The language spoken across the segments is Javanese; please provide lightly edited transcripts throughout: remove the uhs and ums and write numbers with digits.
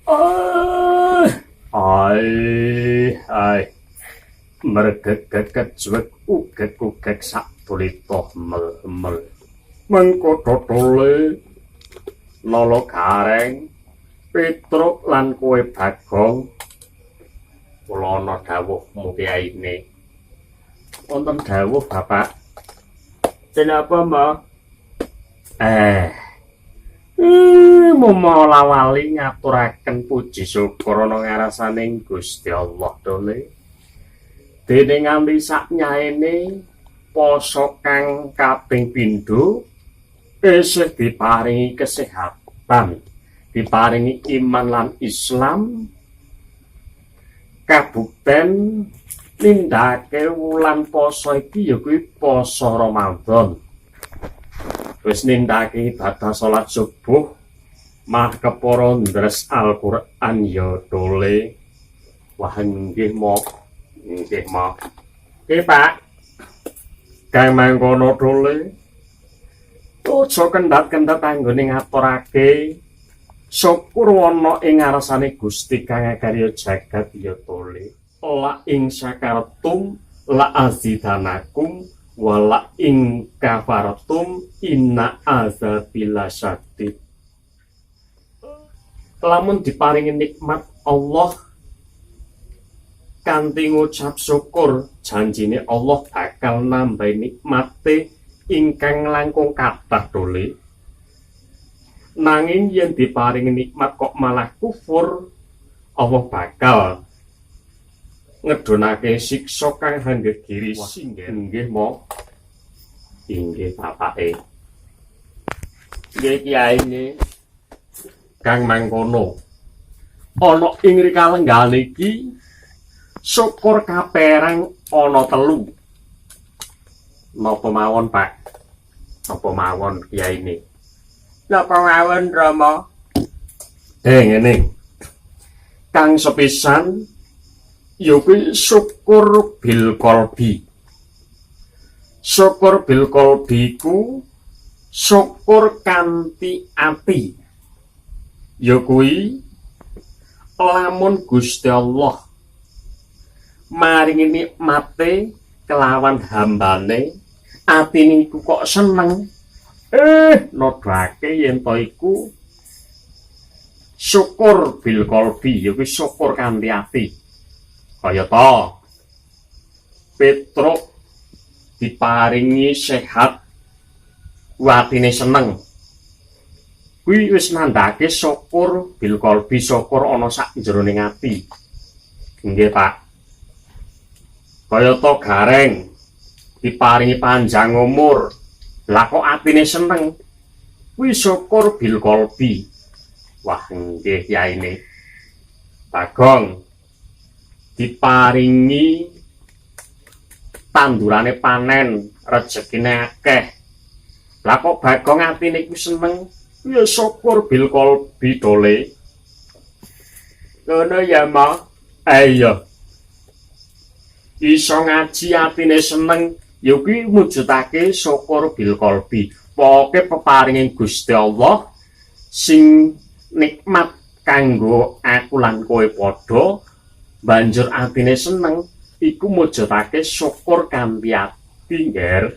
Ai, ai, mergegeket juwek ugek-ugek sak tulito mel-mel. Mengko totole lolo gareng, Petruk lan kowe Bagong. Kula ana dawuh mukiyaine. Wonten dawuh, Bapak. Kenapa, Mbak? Momola wali ngaturaken puji syukur ana ngarasaning Gusti Allah dole. Dene nganti saknyaene poso kang kaping pindho isih diparingi kesehatan, diparingi iman lan Islam, kabukten nindakake wulan poso iki ya kuwi poso Ramadan. Wis nindakake ibadah salat subuh, mah kepara ndres Al-Qur'an ya dole. Wah nggih mo. Nggih mo. Nggih Pak. Kang mangkono dole. Aja kendhat-kendhat anggone ngaturake syukur ana ing ngarsane Gusti kang agarya jagat ya dole. La ing syakartum la azidanakum wala ing kafartum inna azabila syadid. Lamun diparingi nikmat Allah kanthi ngucap syukur, janjine Allah bakal nambahi nikmate ingkang langkung kathah dole. Nanging yen diparingi nikmat kok malah kufur, Allah bakal ngedonake siksa kang hanggegiri nggih mo. Inggih bapake. Nggih kiyaine kang mangkono. Ana ing rikalenggan iki syukur kaperang ana 3. Napa mawon, Pak? Napa mawon kiyaine? Napa mawon, Rama? Ngene. Kang sepisan ya kuwi syukur bil qalbi. Syukur bil qalbi ku syukur kanthi ati. Ya kuwi lamun Gusti Allah maringi nikmate kelawan hambane, atine iku kok seneng. Nodake yen to iku syukur bil qalbi, ya kuwi syukur kanthi ati. Kaya to Petruk diparingi sehat, watine seneng. Kuwi wis nandhake syukur bil qalbi, syukur ana sak jroning ati. Nggih, Pak. Kaya to gareng diparingi panjang umur, lah kok atine seneng. Kuwi syukur bil qalbi. Wah, nggih yaine. Bagong diparingi tandurane panen, rezekine akeh. Lah kok Bagong atine iku seneng, ya syukur bil qalbi dole. Ngono ya, Ma. Ayo. Iso ngaji atine seneng, ya kuwi mujudake syukur bil qalbi. Pokoke peparinging Gusti Allah sing nikmat kanggo aku lan kowe padha, banjur atine seneng, iku mujudake syukur kanthi ati, Ngger.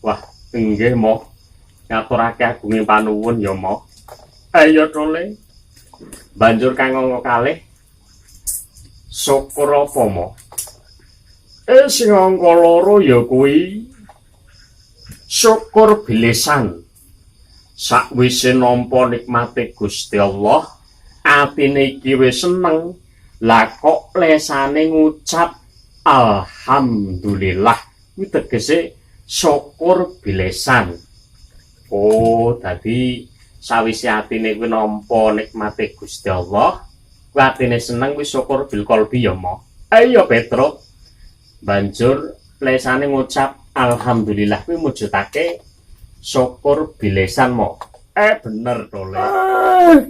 Wah, nggih mo. Ngaturake agunging panuwun ya mo. Ayo tole. Banjur kanggo kalih syukur apa mo? Sing angka 2 ya kuwi syukur bilisan. Sakwise nampa nikmate Gusti Allah, atine iki wis seneng. Lah kok lesane ngucap alhamdulillah, kuwi tegese syukur bilesan. Oh, dadi sawise atine kuwi nampa nikmate Gusti Allah, kuwi atine seneng wis syukur bil qalbi ya, Mo. Ayo Petruk. Banjur lesane ngucap alhamdulillah kuwi mujudake syukur bilesan, Mo. Bener tole.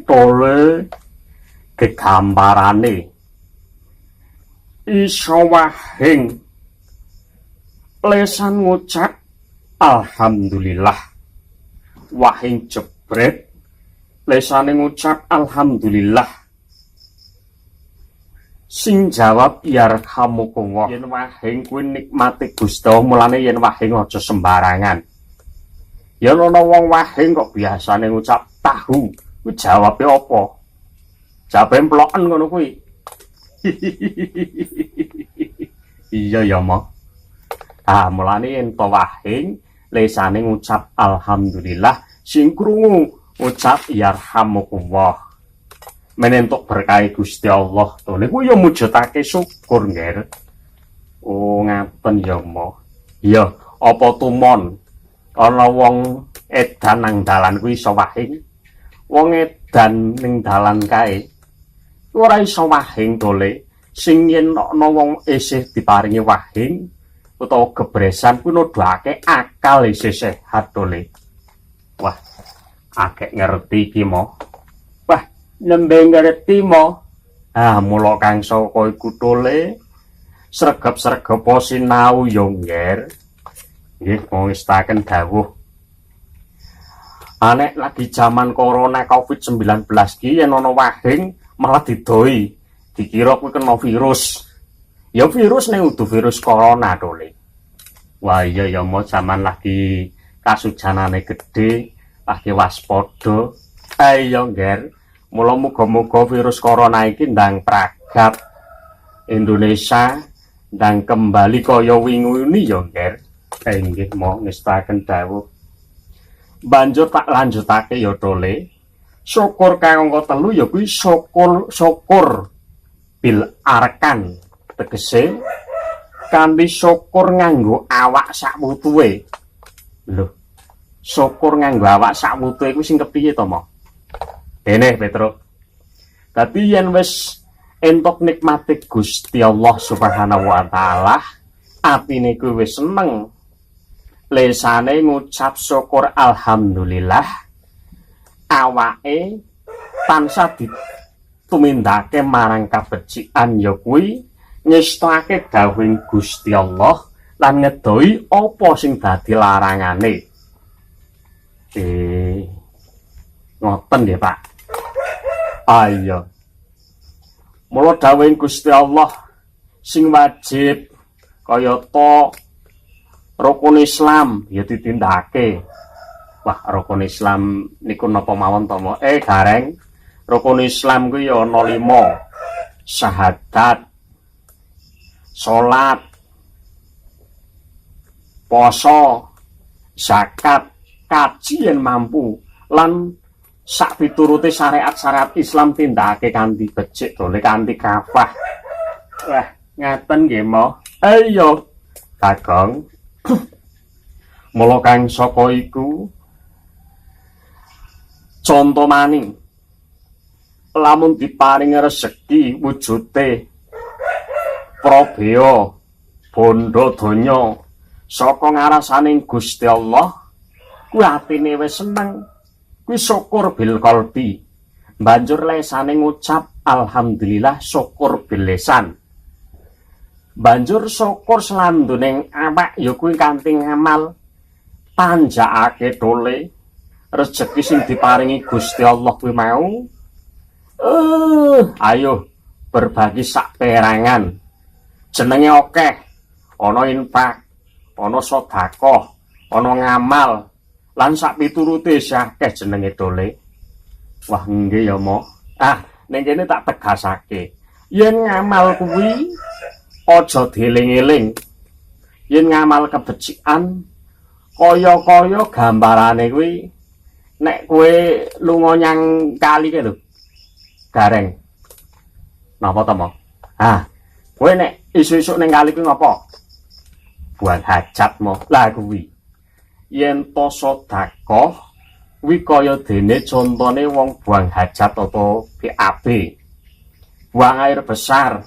Tole kegambarane iso wahing lesan ngucap alhamdulillah, wahing jebret lesane ngucap alhamdulillah, Sing jawab yarhamukallah. Yen wahing kuwi nikmate Gusti Allah, mulane yen wahing aja sembarangan. Yen ana wong wahing kok biasane ngucap tahu, kuwi jawabe apa? Jawabe emploken ngono kuwi. Iya ya, Mo. Mulane yen to wahing lesane ngucap alhamdulillah, sing krungu ngucap yarhamukallah. Menentuk berkah Gusti Allah to niku ya mujudake syukur nggih. Oh ngaten ya Mo. Iya, apa tumon ana wong edan nang dalan kuwi iso wahing. Wong edan ning dalan kae ora iso wahing dole. Sing yen ana wong isih diparingi wahing utawa gebresan kuwi nuduhake akal isih sehat dole. Wah, akeh ngerti iki Mo. Nembe ngerti Mo. Mula kang saka iku tole sregep-sregep sinau yo ngger. Nggih ngestaken dawuh. Anek lagi zaman corona Covid-19 ki yen ana wahing malah didoi. Dikira kuwi kena virus. Ya virus ning udu virus corona tole. Wah iya ya Mo, zaman lagi kasujanane gede, lagi waspada. Ayo ngger. Mula muga-muga virus corona iki ndang pragap Indonesia ndang kembali kaya wingi ya ngger. Nggih Mo ngestaken dawuh. Banjur tak lanjutake ya tole. Syukur kang angka 3 ya kuwi syukur bil arkan, tegese kanthi syukur nganggo awak sakwutuhe. Lho, syukur nganggo awak sakwutuhe kuwi sing kepiye to Mo? Dene Petro. Dadi yen wis entuk nikmate Gusti Allah Subhanahu wa taala, atine kuwi wis seneng. Lesane ngucap syukur alhamdulillah. Awake tansah ditumindake marang kabecikan ya kuwi ngestake dawuhing Gusti Allah lan ngedoi apa sing dadi larangane. Ngoten nggih, Pak. Ayo. Mula dawuhing Gusti Allah sing wajib kaya to rukun Islam ya ditindakake. Wah, rukun Islam niku napa mawon to, Mo? Gareng. Rukun Islam kuwi ya ana 5. Syahadat, salat, poso, zakat, kaji yen mampu lan sak piturute syariat-syariat Islam tindakake kanthi becik dole kanthi kafah. Wah, ngaten nggih Mo. Ayo, Kagong. Mula kang saka iku conto maning lamun diparing rezeki wujute probeo bondo donya saka ngarasaning Gusti Allah, kuwi atine wis seneng. Kuwi syukur bil qalbi. Banjur lesane ngucap alhamdulillah syukur bil lisan. Banjur syukur selanduning awak ya kuwi kanthi ngamal tanjakake dole rezeki sing diparingi Gusti Allah kuwi mau. Ayo berbagi sak perangan. Jenenge akeh. Ana infak, ana sedekah, ana ngamal. Lan sak piturute akeh jenenge dole. Wah nggih ya Mo. Ning kene tak tegasake. Yen ngamal kuwi aja dieling-eling. Yen ngamal kebecikan kaya-kaya gambarane kuwi nek kowe lunga nyang kali ke lho. Gareng. Napa to Mo? Kowe nek isuk-isuk ning kali kuwi ngopo? Buang hajat Mo. Lah kuwi yen to sedekah kuwi kaya dene contone wong buang hajat atau BAB. Buang air besar.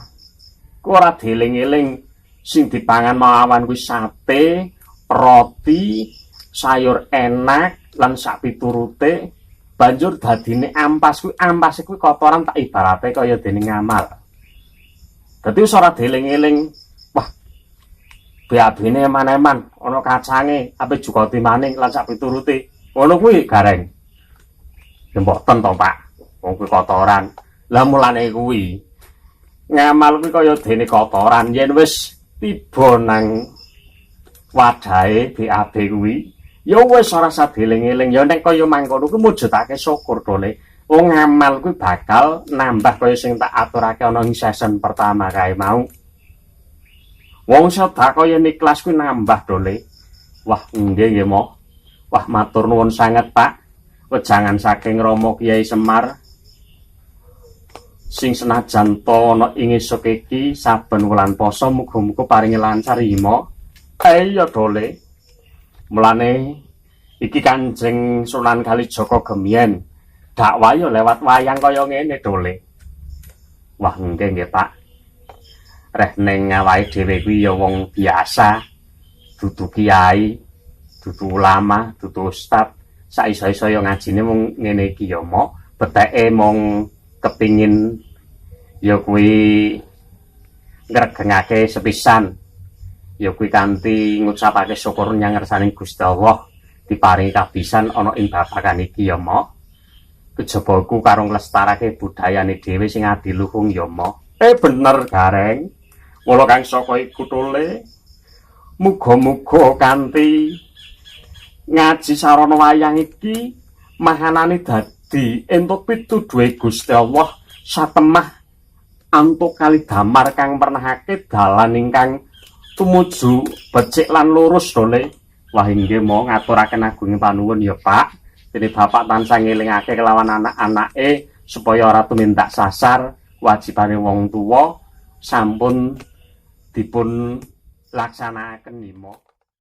Ku ora dieling-eling sing dipangan mawan kuwi sate, roti, sayur enak lan sak piturute. Banjur dadine ampas kuwi kotoran tak ibarate kaya dene ngamal. Dadi wis ora dieling-eling. Wah, BAB-ne eman-eman, ana kacange, ape jukoti maning lan sak piturute. Ngono kuwi gareng. Ya mboten to, Pak. Wong kuwi kotoran. Lah mulane kuwi ngamal kuwi kaya dene kotoran yen wis tiba nang wadahe BAB kuwi ya wis ora sadeling-eling ya nek kaya mangkono kuwi mujudake syukur dole. Wong ngamal kuwi bakal nambah kaya sing tak aturake ana ing season pertama kae mau. Wong sedekah yen ikhlas kuwi nambah dole. Wah, nggih Mo. Wah, matur nuwun sanget, Pak. Wejangan saking Rama Kyai Semar sing senajan to ana ing esuk iki saben wulan poso muga-muga paringi lancar Mo. Iya dole. Mulane iki Kanjeng Sunan Kalijaga gemien dakwah yo lewat wayang kaya ngene dole. Wah, nggih Pak. Reh ning awake dhewe kuwi ya wong biasa, dudu kiai, dudu ulama, dudu ustad. Saiso-iso yo ngajine mung ngene iki ya Mo. Beteke mung kepingin ya kuwi ngregengake sepisan. Ya kuwi kanthi ngucapake syukur nyang ngersane Gusti Allah diparingi kabisan ana ing babagan iki ya Mo. Kejaba iku karo nglestarake budayane dhewe sing adiluhung ya Mo. Bener Gareng. Mula kang saka iku tole muga-muga kanthi ngaji sarana wayang iki mahanane dadi entuk pituduhe Gusti Allah satemah antuk kali damar kang pernahake dalan ingkang tumuju becik lan lurus dole. Wah inggih Mo ngaturaken agunging panuwun ya Pak. Dene Bapak tansah ngelingake kelawan anak-anake supaya ora tumindak sasar wajibane wong tuwa sampun dipun laksanakaken Mo.